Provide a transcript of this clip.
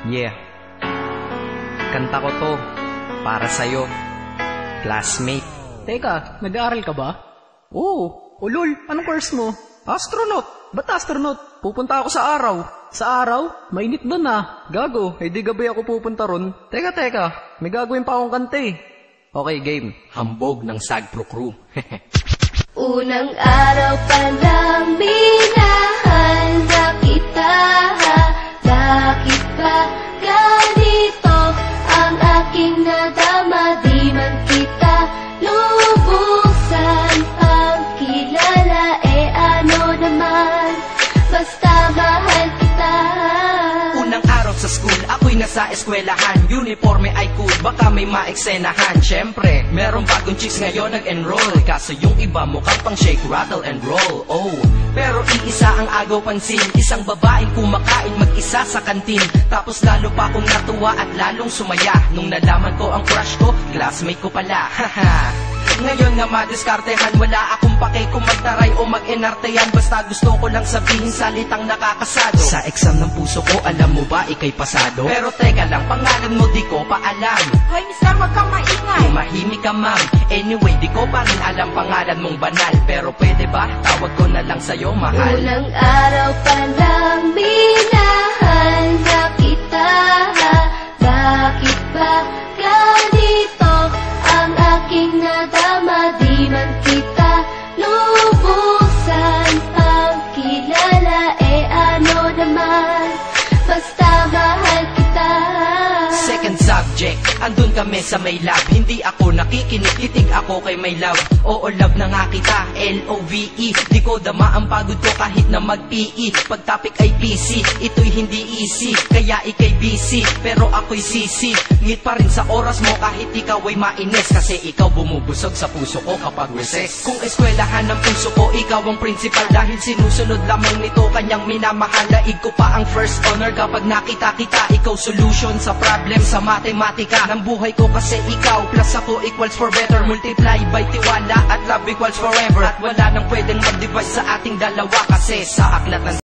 Yeah. Kanta ko to para sa'yo, classmate. Teka, nag-aaral ka ba? Oo. Ulol, anong course mo? Astronaut. Ba't astronaut? Pupunta ako sa araw. Sa araw? Mainit doon ah. Gago, di gabi ako pupunta ron. Teka, may gagawin pa akong kanta eh. Okay, game. Hambog ng Sagpro Crew. Unang araw pa lang minahal na kita. Bakit ba ganito ang aking nadama? Di man kita lubusan ang kilala. Ano naman, basta mahal kita. Unang araw sa school, ako'y nasa eskwelahan. Uniforme ay cool, baka may maeksenahan. Syempre, merong bagong chicks ngayon nag-enroll. Kaso yung iba mukhang pang shake, rattle and roll. Oh, pero iisa ang agaw pansin. Isang babaeng kumakain mag-isa sa kantin. Tapos lalo pa akong natuwa at lalong sumaya nung nalaman ko ang crush ko, classmate ko pala. Haha. Ngayon nga madiskartehan, wala akong pake kung magtaray o mag-enarteyan. Basta gusto ko lang sabihin salitang nakakasado. Sa exam ng puso ko, alam mo ba ikay pasado? Pero teka lang, pangalan mo di ko pa alam. Hoy mister, wag kang maingay. Tumahimik ka ma'am. Anyway, di ko pa rin alam pangalan mong banal. Pero pwede ba, tawag ko na lang sa'yo mahal. Unang araw pa lang minahal na kita. Bakit ba ganito ang aking nadama? Di man kita lubusan ang kilala. Ano naman, basta mahal kita. Second subject, andun kami sa may lab. Hindi ako nakikinig, titig ako kay may love. Oo, love na nga kita, L-O-V-E. Di ko dama ang pagod ko kahit na mag-PE. Pag topic ay PC, ito'y hindi easy. Kaya ikay busy, pero ako'y sisi. Ngit pa rin sa oras mo kahit ikaw ay mainis. Kasi ikaw bumubusog sa puso ko kapag recess. Kung eskwelahan ng puso ko, ikaw ang principal. Dahil sinusunod lamang nito kanyang minamahal. Daig ko pa ang first honor kapag nakita kita. Ikaw solution sa problem sa matematika ng buhay ko. Kasi ikaw plus ako equals for better. Multiply by tiwala at love equals forever. At wala nang pwedeng mag-divide sa ating dalawa. Kasi sa aklat ng